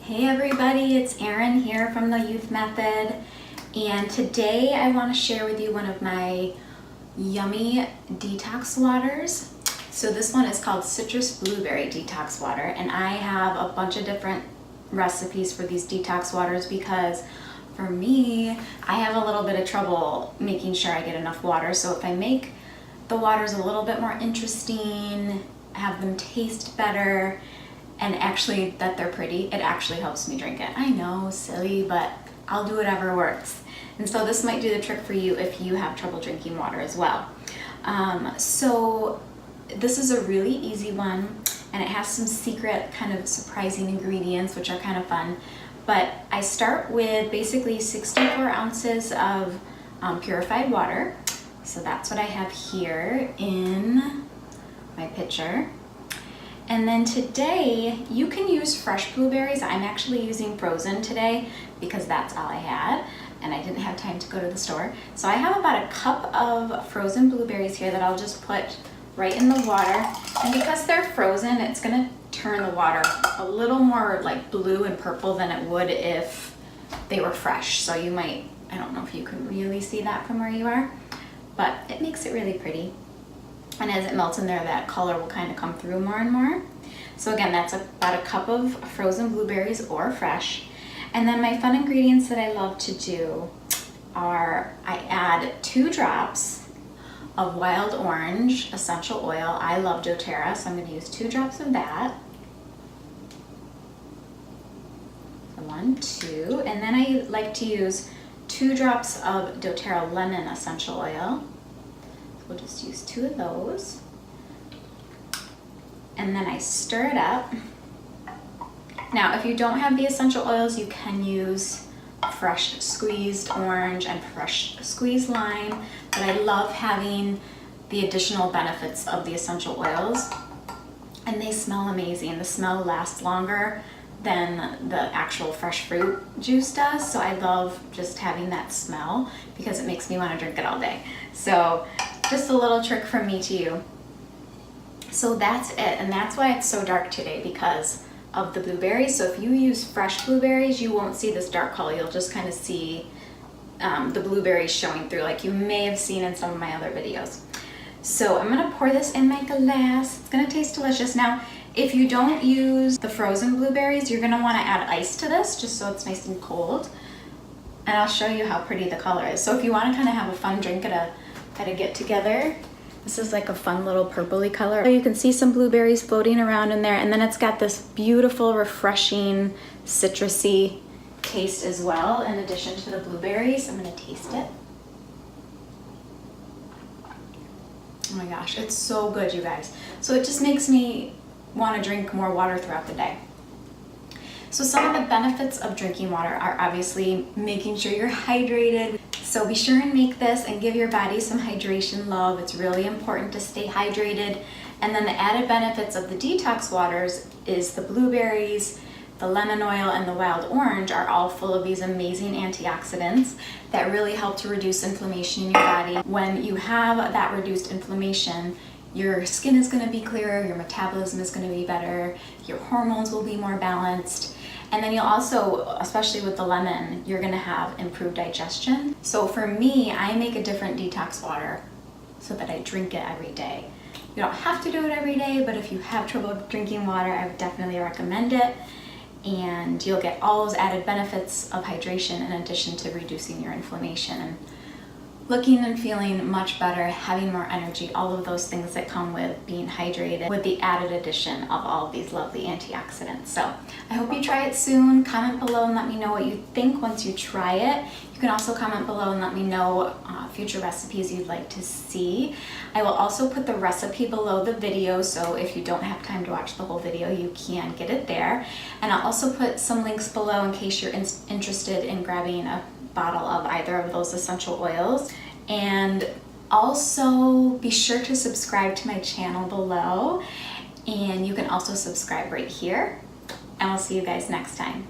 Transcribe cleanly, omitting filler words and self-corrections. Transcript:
Hey everybody, it's Erin here from the Youth Method, and today I want to share with you one of my yummy detox waters. So this one is called Citrus Blueberry Detox Water, and I have a bunch of different recipes for these detox waters because for me, I have a little bit of trouble making sure I get enough water. So if I make the waters a little bit more interesting, have them taste better, and actually that they're pretty, it actually helps me drink it. I know, silly, but I'll do whatever works. And so this might do the trick for you if you have trouble drinking water as well. So this is a really easy one, and it has some secret kind of surprising ingredients which are kind of fun. But I start with basically 64 ounces of purified water. So that's what I have here in my pitcher. And then today, you can use fresh blueberries. I'm actually using frozen today because that's all I had and I didn't have time to go to the store. So I have about a cup of frozen blueberries here that I'll just put right in the water. And because they're frozen, it's gonna turn the water a little more like blue and purple than it would if they were fresh. So you might, I don't know if you can really see that from where you are, but it makes it really pretty. And as it melts in there, that color will kind of come through more and more. So again, that's about a cup of frozen blueberries or fresh. And then my fun ingredients that I love to do are I add 2 drops of wild orange essential oil. I love doTERRA, so I'm going to use 2 drops of that. So 1, 2, and then I like to use 2 drops of doTERRA lemon essential oil. We'll just use 2 of those. And then I stir it up. Now, if you don't have the essential oils, you can use fresh squeezed orange and fresh squeezed lime. But I love having the additional benefits of the essential oils. And they smell amazing. The smell lasts longer than the actual fresh fruit juice does. So I love just having that smell because it makes me want to drink it all day. So just a little trick from me to you. So that's it, and that's why it's so dark today, because of the blueberries. So if you use fresh blueberries, you won't see this dark color. You'll just kind of see the blueberries showing through, like you may have seen in some of my other videos. So I'm gonna pour this in my glass. It's gonna taste delicious. Now, if you don't use the frozen blueberries, you're gonna wanna add ice to this, just so it's nice and cold. And I'll show you how pretty the color is. So if you wanna kind of have a fun drink at a get together, this is like a fun little purpley color. You can see some blueberries floating around in there, and then it's got this beautiful, refreshing, citrusy taste as well, in addition to the blueberries. I'm gonna taste it. Oh my gosh, it's so good, you guys. So it just makes me want to drink more water throughout the day. So some of the benefits of drinking water are obviously making sure you're hydrated. So be sure and make this and give your body some hydration love. It's really important to stay hydrated. And then the added benefits of the detox waters is the blueberries, the lemon oil, and the wild orange are all full of these amazing antioxidants that really help to reduce inflammation in your body. When you have that reduced inflammation, your skin is going to be clearer, your metabolism is going to be better, your hormones will be more balanced. And then you'll also, especially with the lemon, you're gonna have improved digestion. So for me, I make a different detox water so that I drink it every day. You don't have to do it every day, but if you have trouble drinking water, I would definitely recommend it. And you'll get all those added benefits of hydration in addition to reducing your inflammation and looking and feeling much better, having more energy, all of those things that come with being hydrated with the added addition of all of these lovely antioxidants. So I hope you try it soon. Comment below and let me know what you think once you try it. You can also comment below and let me know future recipes you'd like to see. I will also put the recipe below the video, so if you don't have time to watch the whole video, you can get it there. And I'll also put some links below in case you're interested in grabbing a bottle of either of those essential oils. And also be sure to subscribe to my channel below, and you can also subscribe right here, and I'll see you guys next time.